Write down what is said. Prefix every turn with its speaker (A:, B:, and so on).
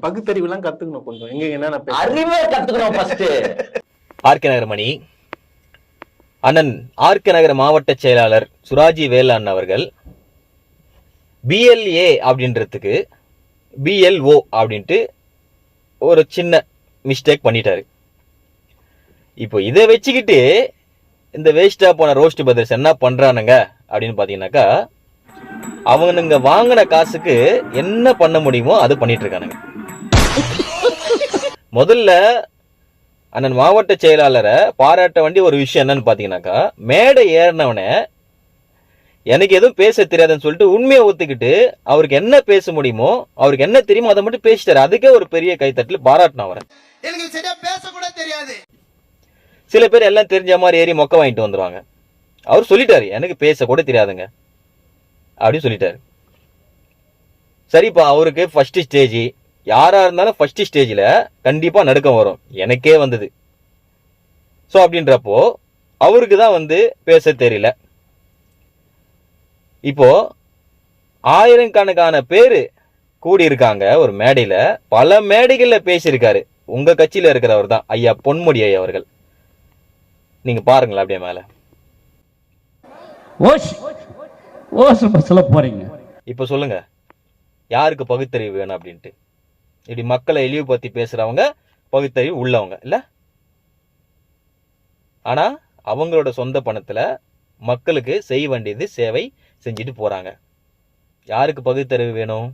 A: பகுத்தறிவுலாம் கத்துக்கணும் கொஞ்சம். எங்க என்னென்ன
B: அறிவே கத்துக்கணும் ஃபர்ஸ்ட்.
C: ஆர்கே நகர் மணி அண்ணன் ஆர்கே நகர் மாவட்ட செயலாளர் சுராஜி வேலன் அவர்கள் பிஎல்ஏ அப்படின்றதுக்கு பிஎல்ஓ அப்படின்ட்டு ஒரு சின்ன மிஸ்டேக் பண்ணிட்டாரு. இப்போ இதை வச்சுக்கிட்டு இந்த வேஸ்டா போன ரோஸ்ட் பிரதர்ஸ் என்ன பண்றானுங்க அப்படின்னு பாத்தீங்கன்னாக்கா, அவனுங்க வாங்கின காசுக்கு என்ன பண்ண முடியுமோ அது பண்ணிட்டு இருக்கானுங்க. முதல்ல அண்ணன் மாவட்ட செயலாளரை பாராட்ட வேண்டிய ஒரு விஷயம் என்னன்னு பாத்தீங்கன்னாக்கா, மேடை ஏறினவன எனக்கு எதுவும் பேச தெரியாதுன்னு சொல்லிட்டு உண்மையை ஒத்துக்கிட்டு அவருக்கு என்ன பேச முடியுமோ, அவருக்கு என்ன தெரியுமோ அதை மட்டும் பேசிட்டாரு. அதுக்கே ஒரு பெரிய கைத்தட்டில் பாராட்டின அவரை.
D: எனக்கு சரியா பேச கூட தெரியாது.
C: சில பேர் எல்லாம் தெரிஞ்ச மாதிரி ஏறி மொக்க வாங்கிட்டு வந்துருவாங்க. அவர் சொல்லிட்டாரு எனக்கு பேச கூட தெரியாதுங்க அப்படின்னு சொல்லிட்டாரு. சரிப்பா, அவருக்கு ஃபர்ஸ்ட் ஸ்டேஜ், யாரா இருந்தாலும் ஃபர்ஸ்ட் ஸ்டேஜில் கண்டிப்பா நடுக்கம் வரும். எனக்கே வந்தது. ஸோ அப்படின்றப்போ அவருக்கு தான் பேச தெரியல. இப்போ ஆயிரக்கணக்கான பேரு கூடி இருக்காங்க ஒரு மேடையில, பல மேடைகள்ல பேசியிருக்காரு. உங்க கட்சியில இருக்கிறவர் தான் ஐயா பொன்முடி ஐயா அவர்கள். நீங்க பாருங்களா அப்படியே மேல.
B: சொல்ல போறீங்க.
C: இப்ப சொல்லுங்க, யாருக்கு பகுத்தறிவு வேணும் அப்படின்ட்டு? இப்படி மக்களை இழிவுபடுத்தி பேசுறவங்க பகுத்தறிவு உள்ளவங்க இல்ல. ஆனா அவங்களோட சொந்த பணத்துல மக்களுக்கு செய்ய வேண்டியது சேவை செஞ்சுட்டு போறாங்க. யாருக்கு பகுத்தறிவு வேணும்?